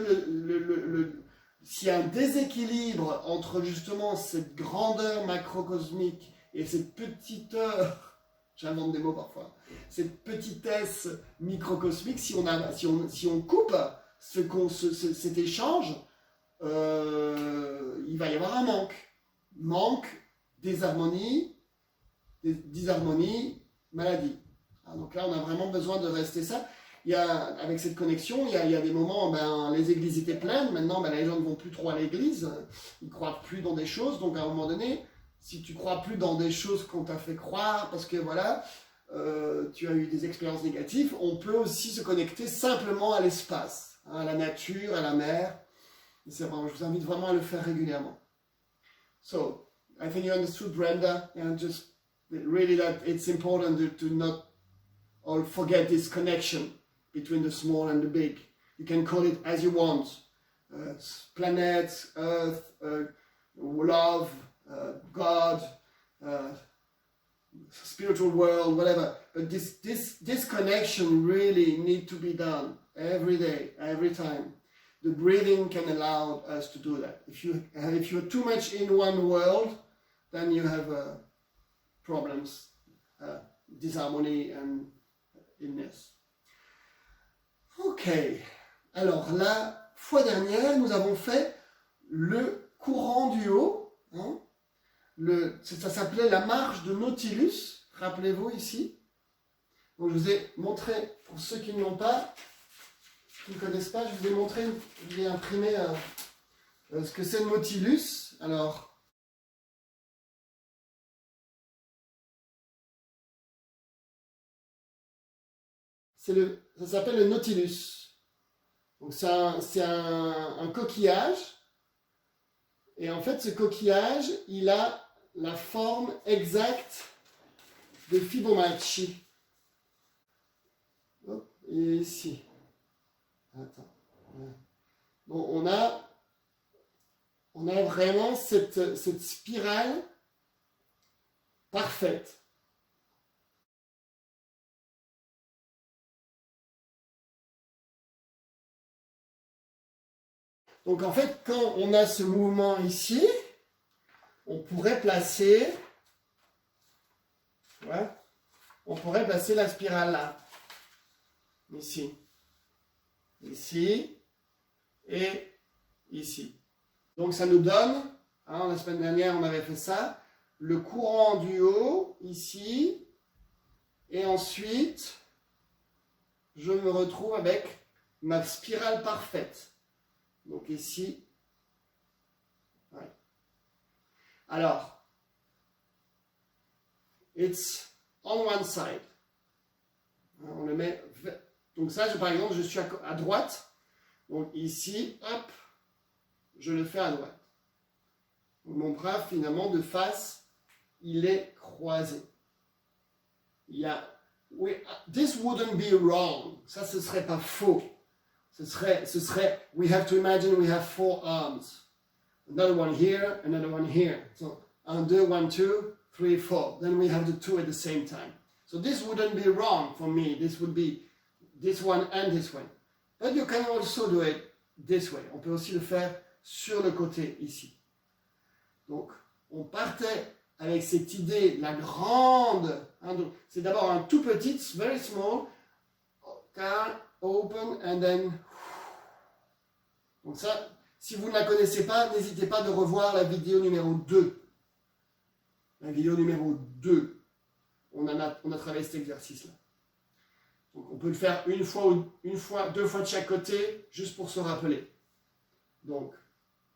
s'il y a un déséquilibre entre justement cette grandeur macrocosmique et cette petiteur, j'invente des mots parfois, cette petitesse microcosmique, si on coupe cet échange, il va y avoir un manque, désharmonie, disharmonie, maladie. Donc là, on a vraiment besoin de rester ça. Avec cette connexion, il y a des moments, les églises étaient pleines, maintenant les gens ne vont plus trop à l'église, ils ne croient plus dans des choses, donc à un moment donné, si tu ne crois plus dans des choses qu'on t'a fait croire, parce que voilà, tu as eu des expériences négatives, on peut aussi se connecter simplement à l'espace, à la nature, à la mer. Je vous invite vraiment à le faire régulièrement. So, I think you understood, Brenda, and just really that it's important to not all forget this connection between the small and the big. You can call it as you want. Planet, Earth, love, God, spiritual world, whatever. But this connection really need to be done every day, every time. The breathing can allow us to do that. If you're too much in one world, then you have problems, disharmony and illness. Ok. Alors la fois dernière, nous avons fait le courant du haut. Hein? Ça s'appelait la marche de Nautilus. Rappelez-vous ici. Donc je vous ai montré, pour ceux qui ne l'ont pas, qui ne connaissent pas, je vous ai montré, je vous ai imprimé ce que c'est le Nautilus. Alors, ça s'appelle le Nautilus. Donc c'est un coquillage. Et en fait, ce coquillage, il a la forme exacte de Fibonacci. Hop, et ici. Attends. Bon, on a vraiment cette spirale parfaite. Donc en fait, quand on a ce mouvement ici, on pourrait placer, ouais, on pourrait placer la spirale là, ici, ici et ici. Donc ça nous donne, hein, la semaine dernière on avait fait ça, le courant du haut ici, et ensuite je me retrouve avec ma spirale parfaite. Donc ici, ouais. Alors, it's on one side. On le met, donc ça, par exemple, je suis à droite. Donc ici, hop, je le fais à droite. Donc mon bras, finalement, de face, il est croisé. Il y a, this wouldn't be wrong. Ça, ce serait pas faux. Ce serait, we have to imagine we have 4 arms. Another one here, another one here. So, 1, 2, 1, 2, 3, 4. Then we have the 2 at the same time. So this wouldn't be wrong for me. This would be this one and this one. But you can also do it this way. On peut aussi le faire sur le côté, ici. Donc, on partait avec cette idée, la grande, hein, c'est d'abord un tout petit, very small, open, and then, donc ça, si vous ne la connaissez pas, n'hésitez pas de revoir la vidéo numéro 2. La vidéo numéro 2. On a travaillé cet exercice-là. Donc on peut le faire une fois, 2 fois de chaque côté, juste pour se rappeler. Donc,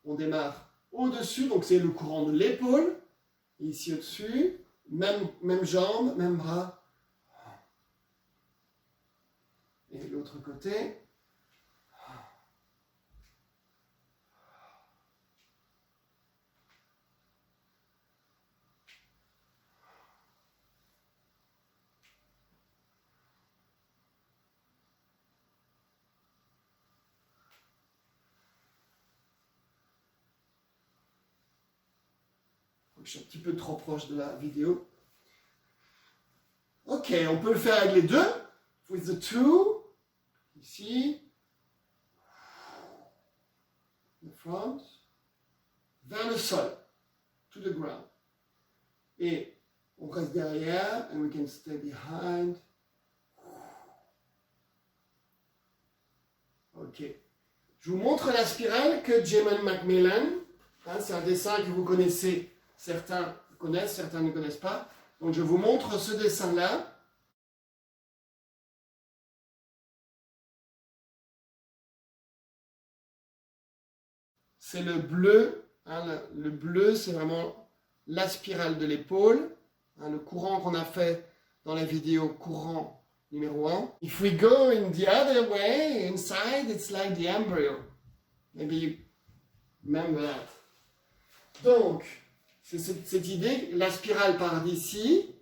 on démarre au-dessus, donc c'est le courant de l'épaule. Ici au-dessus, même jambe, même bras. Et l'autre côté. Je suis un petit peu trop proche de la vidéo. Ok, on peut le faire avec les deux. With the two. Ici. The front. Vers le sol. To the ground. Et on reste derrière. And we can stay behind. Ok. Je vous montre la spirale que Jamin Macmillan. Hein, c'est un dessin que vous connaissez. Certains connaissent, certains ne connaissent pas. Donc je vous montre ce dessin-là. C'est le bleu. Hein, le bleu, c'est vraiment la spirale de l'épaule. Hein, le courant qu'on a fait dans la vidéo courant numéro 1. If we go in the other way, inside, it's like the embryo. Maybe you remember that. Donc, c'est cette idée, la spirale part d'ici,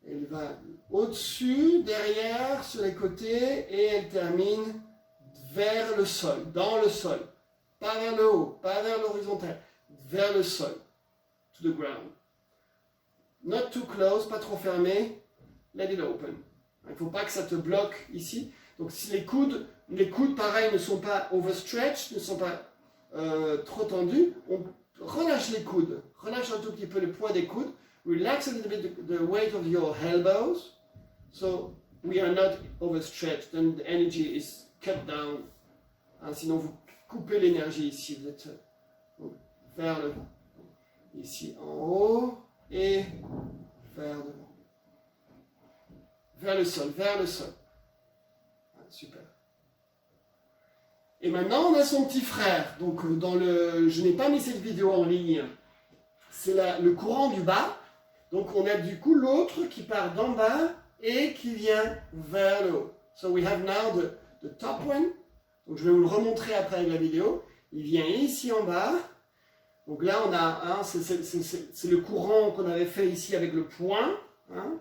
elle va au-dessus, derrière, sur les côtés, et elle termine vers le sol, dans le sol. Pas vers le haut, pas vers l'horizontale, vers le sol. To the ground. Not too close, pas trop fermé, let it open. Il ne faut pas que ça te bloque ici. Donc si les coudes pareil ne sont pas overstretched, ne sont pas trop tendus, on relâche les coudes, relâche un tout petit peu le poids des coudes, relax a little bit the weight of your elbows, so we are not overstretched and the energy is cut down. Hein, sinon vous coupez l'énergie ici, vous êtes vers le vent. Ici en haut et vers devant. Vers le sol, vers le sol. Ah, super. Et maintenant, on a son petit frère. Donc, je n'ai pas mis cette vidéo en ligne. C'est le courant du bas. Donc, on a du coup l'autre qui part d'en bas et qui vient vers le haut. So, we have now the top one. Donc, je vais vous le remontrer après avec la vidéo. Il vient ici en bas. Donc là, on a, c'est le courant qu'on avait fait ici avec le point. Hein.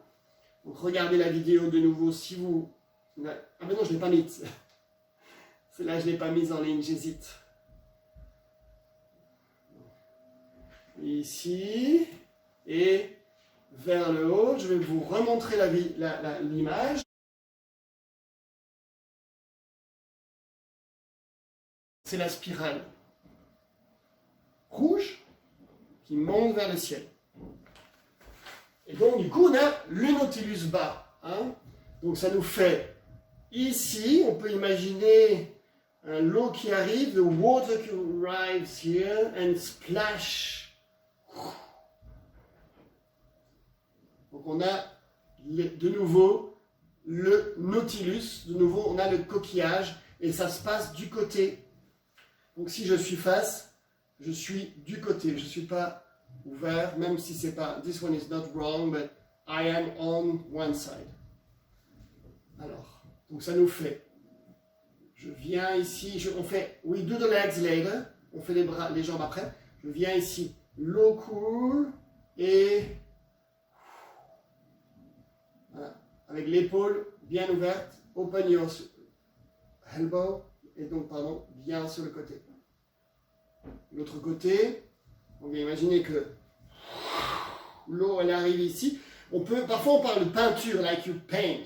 Donc, regardez la vidéo de nouveau si vous... Ah ben non, je ne l'ai pas mise. Celle-là, je ne l'ai pas mise en ligne, j'hésite. Ici, et vers le haut, je vais vous remontrer l'image. C'est la spirale. rouge qui monte vers le ciel. Et donc, du coup, on a le Nautilus bas. Hein. Donc, ça nous fait, ici, on peut imaginer l'eau qui arrive, the water qui arrives here and splash. Donc, on a de nouveau le Nautilus, de nouveau, on a le coquillage, et ça se passe du côté. Donc, si je suis face, je suis du côté, je ne suis pas ouvert, même si c'est pas, this one is not wrong, but I am on one side. Alors, donc ça nous fait, je viens ici, on fait, we do the legs later, on fait les jambes après, je viens ici, l'eau coule, et voilà, avec l'épaule bien ouverte, open your elbow, et donc, pardon, bien sur le côté. L'autre côté, on va imaginer que l'eau, elle arrive ici. Parfois on parle de peinture, like you paint.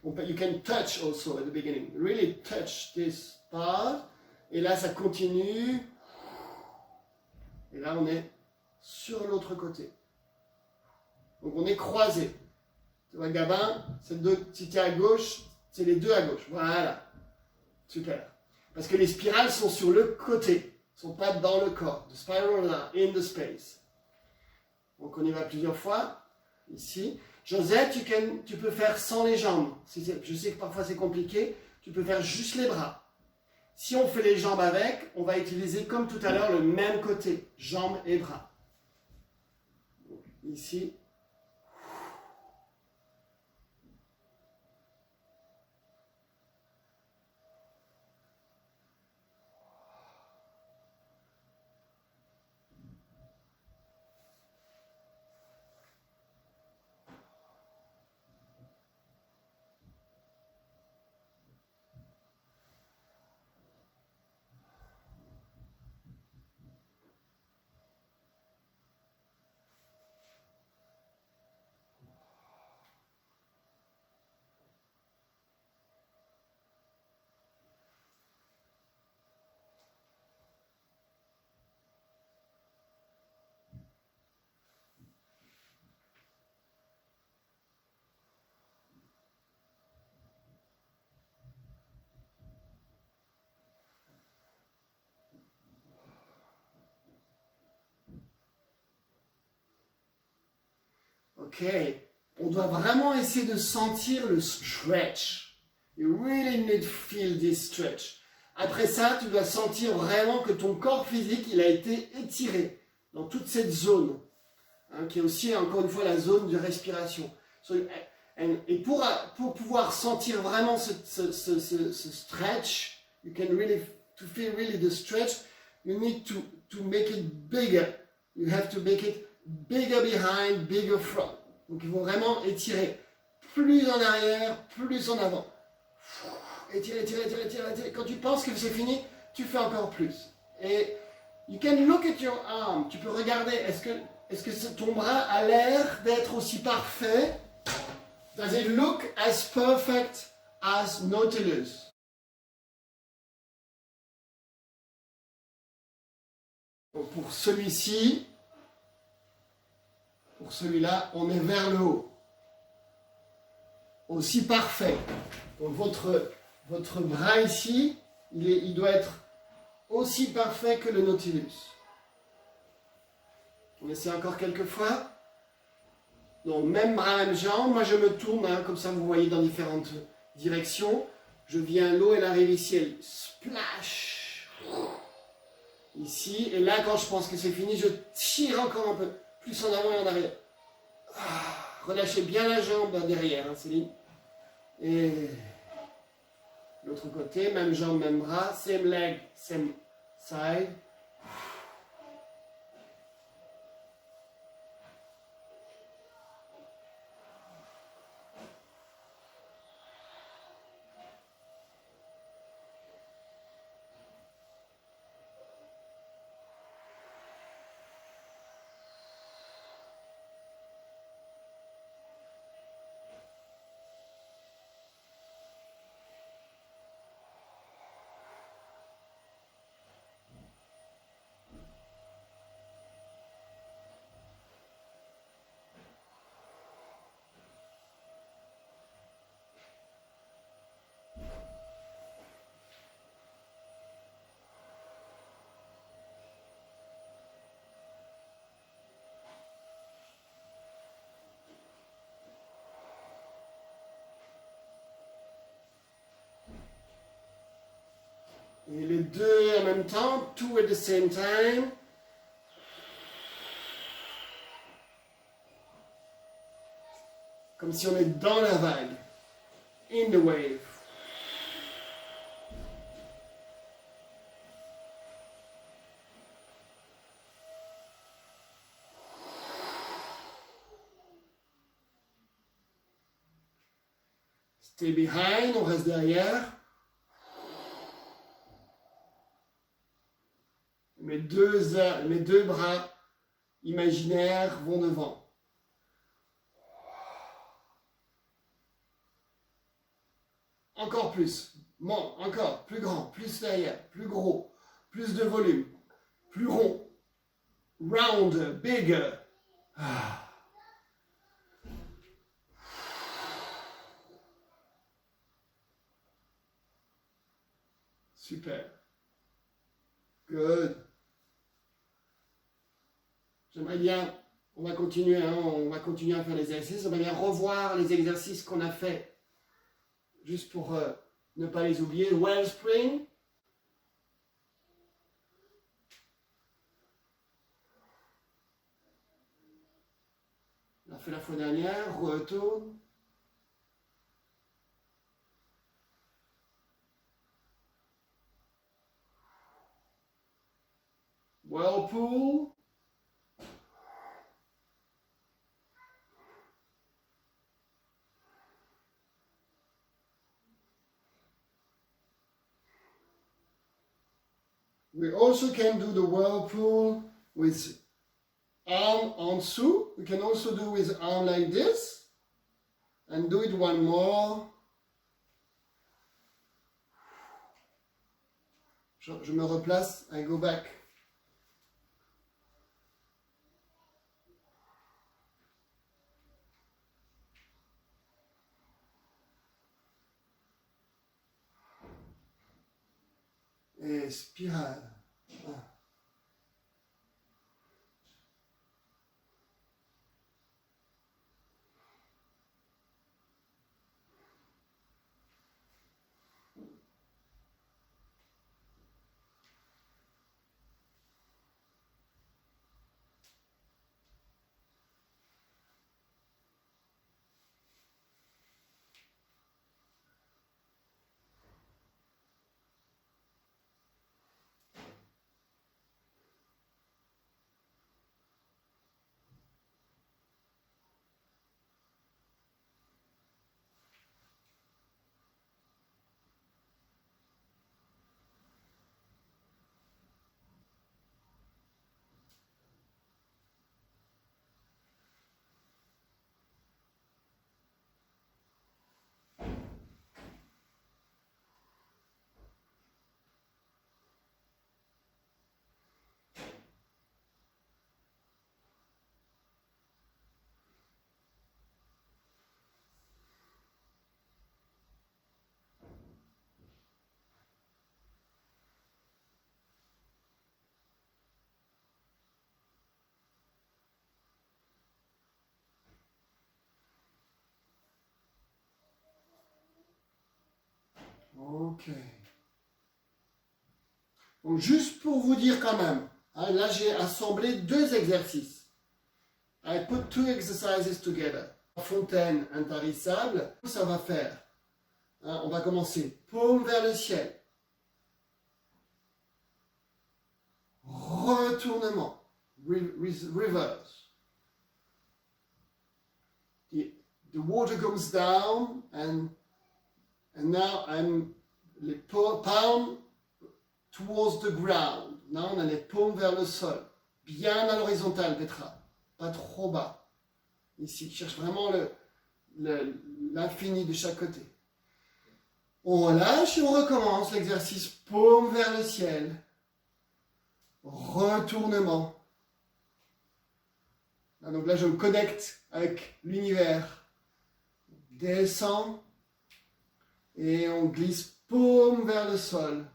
You can touch also at the beginning. Really touch this part. Et là, ça continue. Et là, on est sur l'autre côté. Donc, on est croisé. Tu vois, Gabin, si tu es à gauche, c'est les deux à gauche. Voilà. Super. Parce que les spirales sont sur le côté. Ne sont pas dans le corps. The spiral are in the space. Donc on y va plusieurs fois. Ici. Josette, tu peux faire sans les jambes. Je sais que parfois c'est compliqué. Tu peux faire juste les bras. Si on fait les jambes avec, on va utiliser comme tout à l'heure le même côté. Jambes et bras. Donc, ici. Ok, on doit vraiment essayer de sentir le stretch. You really need to feel this stretch. Après ça, tu dois sentir vraiment que ton corps physique, il a été étiré dans toute cette zone, hein, qui est aussi, encore une fois, la zone de respiration. Et pour pouvoir sentir vraiment ce stretch, you can really, to feel really the stretch, you need to make it bigger. You have to make it bigger behind, bigger front. Donc il faut vraiment étirer plus en arrière, plus en avant. Étirer, étirer, étirer, étirer, étirer. Quand tu penses que c'est fini, tu fais encore plus. Et you can look at your arm. Tu peux regarder, est-ce que ton bras a l'air d'être aussi parfait? Does it look as perfect as Nautilus? Donc pour celui-ci, pour celui-là, on est vers le haut. Aussi parfait. Donc votre bras ici, il doit être aussi parfait que le Nautilus. On essaie encore quelques fois. Donc même bras, même jambe. Moi je me tourne, hein, comme ça vous voyez dans différentes directions. Je viens, l'eau elle arrive ici, elle splash. Ici, et là quand je pense que c'est fini, je tire encore un peu. Plus en avant et en arrière. Relâchez bien la jambe derrière, hein, Céline. Et l'autre côté, même jambe, même bras. Same leg, same side. Et les deux en même temps, two at the same time. Comme si on est dans la vague. In the wave. Stay behind, on reste derrière. Mes deux bras imaginaires vont devant. Encore plus. Bon, encore. Plus grand, plus derrière, plus gros, plus de volume, plus rond. Round, bigger. Ah. Super. Good. J'aimerais bien, on va continuer à faire les exercices. J'aimerais bien revoir les exercices qu'on a fait, juste pour ne pas les oublier. Wellspring. On l'a fait la fois dernière, retourne. Whirlpool. We also can do the whirlpool with arm en dessous. We can also do with arm like this. And do it one more. Je me replace, I go back. Et spirale. Ah. Ok. Donc juste pour vous dire quand même, hein, là j'ai assemblé deux exercices. I put two exercises together. Fontaine intarissable, ça va faire. Hein, on va commencer paume vers le ciel. Retournement. Reverse. The water comes down and now I'm les palms towards the ground. Là, on a les paumes vers le sol. Bien à l'horizontale, Petra. Pas trop bas. Ici, cherche vraiment l'infini de chaque côté. On relâche et on recommence l'exercice paume vers le ciel. Retournement. Ah, donc là, je me connecte avec l'univers. Descend. Et on glisse paume vers le sol.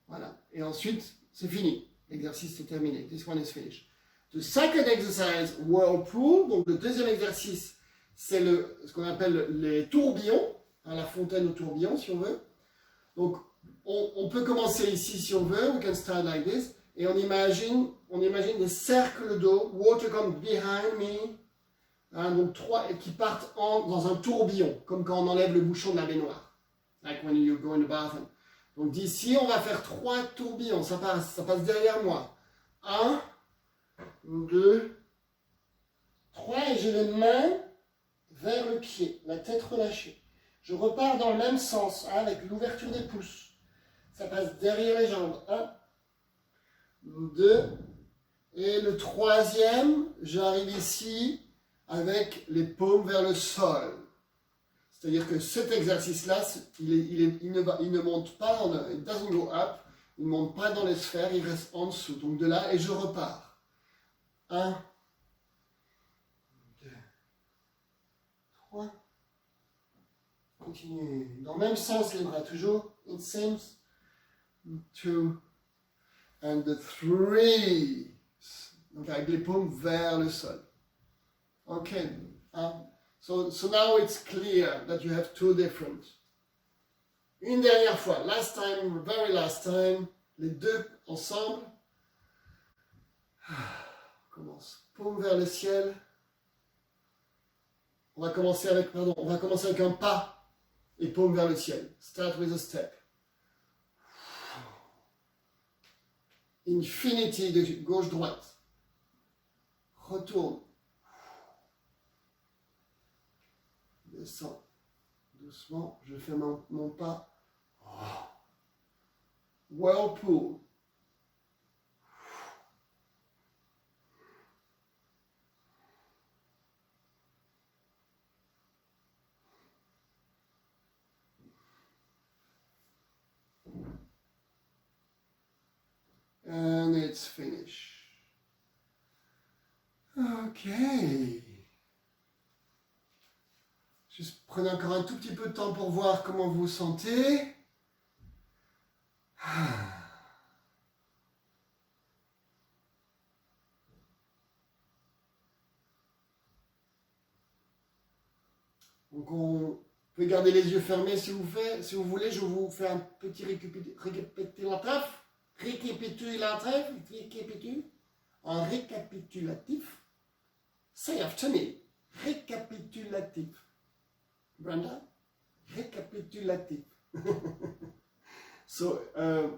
Voilà. Et ensuite, c'est fini. L'exercice est terminé. This one is finished. The second exercise, whirlpool. Donc le deuxième exercice, c'est ce qu'on appelle les tourbillons. Hein, la fontaine au tourbillon, si on veut. Donc, on peut commencer ici si on veut. We can start like this. Et on imagine des cercles d'eau. Water comes behind me. Hein, donc, trois qui partent dans un tourbillon, comme quand on enlève le bouchon de la baignoire. Like when you go in the bathroom. Donc, d'ici, on va faire 3 tourbillons. Ça passe derrière moi. 1, 2, 3. Et j'ai les mains vers le pied, la tête relâchée. Je repars dans le même sens, hein, avec l'ouverture des pouces. Ça passe derrière les jambes. 1, 2. Et le 3e, j'arrive ici avec les paumes vers le sol. C'est-à-dire que cet exercice-là, il ne monte pas, it doesn't go up, il ne monte pas dans les sphères, il reste en dessous. Donc de là, et je repars. 1, 2, 3. Continuez. Dans le même sens, les bras, toujours. It seems. 2, and the 3. Donc avec les paumes vers le sol. Ok. So now it's clear that you have 2 different. Une dernière fois, last time, very last time, les 2 ensemble. On commence. Paume vers le ciel. On va commencer avec un pas et paume vers le ciel. Start with a step. Infinity de gauche-droite. Retourne. Descends. Doucement, je fais mon pas. Whirlpool. And it's finished. Ok. Juste prenez encore un tout petit peu de temps pour voir comment vous vous sentez. Donc on peut garder les yeux fermés si vous voulez. Je vous fais un petit récapitulatif. Say after me. Récapitulatif. Brenda? Récapitulatif. So,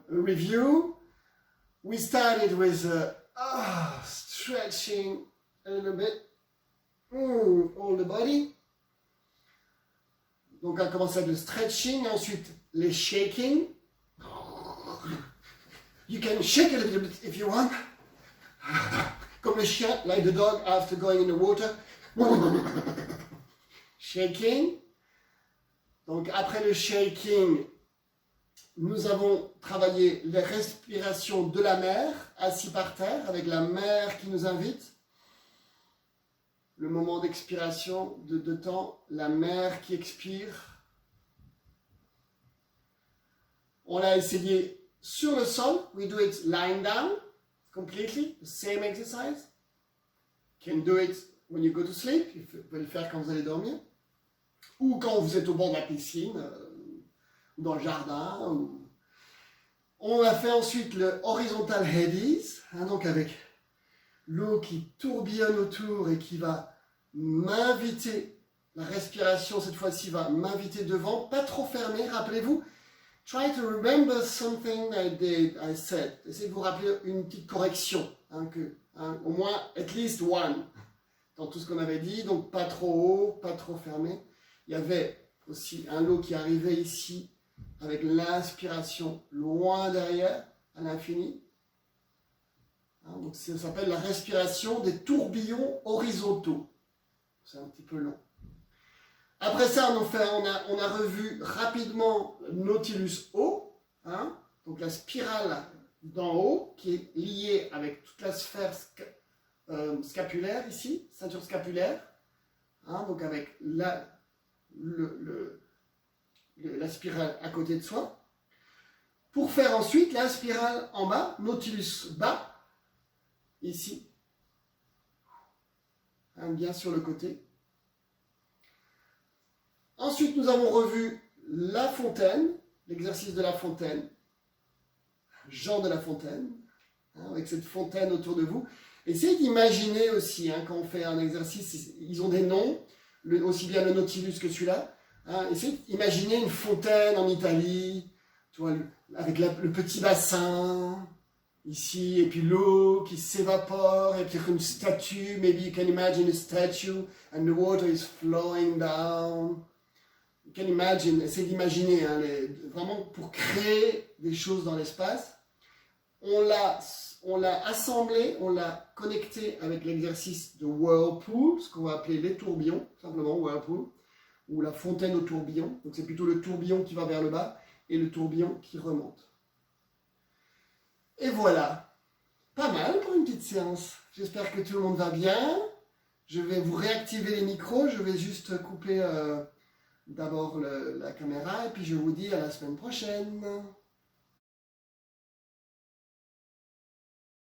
review. We started with stretching a little bit all the body. Donc, on a commencé avec le stretching, ensuite les shaking. You can shake a little bit if you want. Comme le chien, like the dog after going in the water. Shaking. Donc, après le shaking, nous avons travaillé les respirations de la mer, assis par terre, avec la mer qui nous invite. Le moment d'expiration de temps, la mer qui expire. On l'a essayé sur le sol. We do it lying down, completely, the same exercise. You can do it when you go to sleep. Vous pouvez le faire quand vous allez dormir. Ou quand vous êtes au bord de la piscine, ou dans le jardin. On a fait ensuite le horizontal headies, donc avec l'eau qui tourbillonne autour et qui va m'inviter, la respiration cette fois-ci va m'inviter devant, pas trop fermé, rappelez-vous, try to remember something I said, essayez de vous rappeler une petite correction, au moins at least one, dans tout ce qu'on avait dit, donc pas trop haut, pas trop fermé. Il y avait aussi un lot qui arrivait ici, avec l'inspiration loin derrière, à l'infini. Donc ça s'appelle la respiration des tourbillons horizontaux. C'est un petit peu long. Après ça, on a revu rapidement Nautilus haut, donc la spirale d'en haut, qui est liée avec toute la sphère scapulaire ici, ceinture scapulaire, donc avec la spirale à côté de soi. Pour faire ensuite la spirale en bas, Nautilus bas, ici, bien sur le côté. Ensuite, nous avons revu la fontaine, l'exercice de la fontaine. Jean de La Fontaine, hein, avec cette fontaine autour de vous. Essayez d'imaginer aussi, hein, quand on fait un exercice, ils ont des noms, aussi bien le Nautilus que celui-là. Hein, essayez d'imaginer une fontaine en Italie, tu vois, avec le petit bassin, ici, et puis l'eau qui s'évapore, et puis une statue, maybe you can imagine a statue, and the water is flowing down. You can imagine, essayez d'imaginer, hein, vraiment pour créer des choses dans l'espace. On l'a assemblé, on l'a connecté avec l'exercice de whirlpool, ce qu'on va appeler les tourbillons, simplement whirlpool, ou la fontaine au tourbillon. Donc c'est plutôt le tourbillon qui va vers le bas et le tourbillon qui remonte. Et voilà, pas mal pour une petite séance. J'espère que tout le monde va bien. Je vais vous réactiver les micros, je vais juste couper d'abord la caméra et puis je vous dis à la semaine prochaine.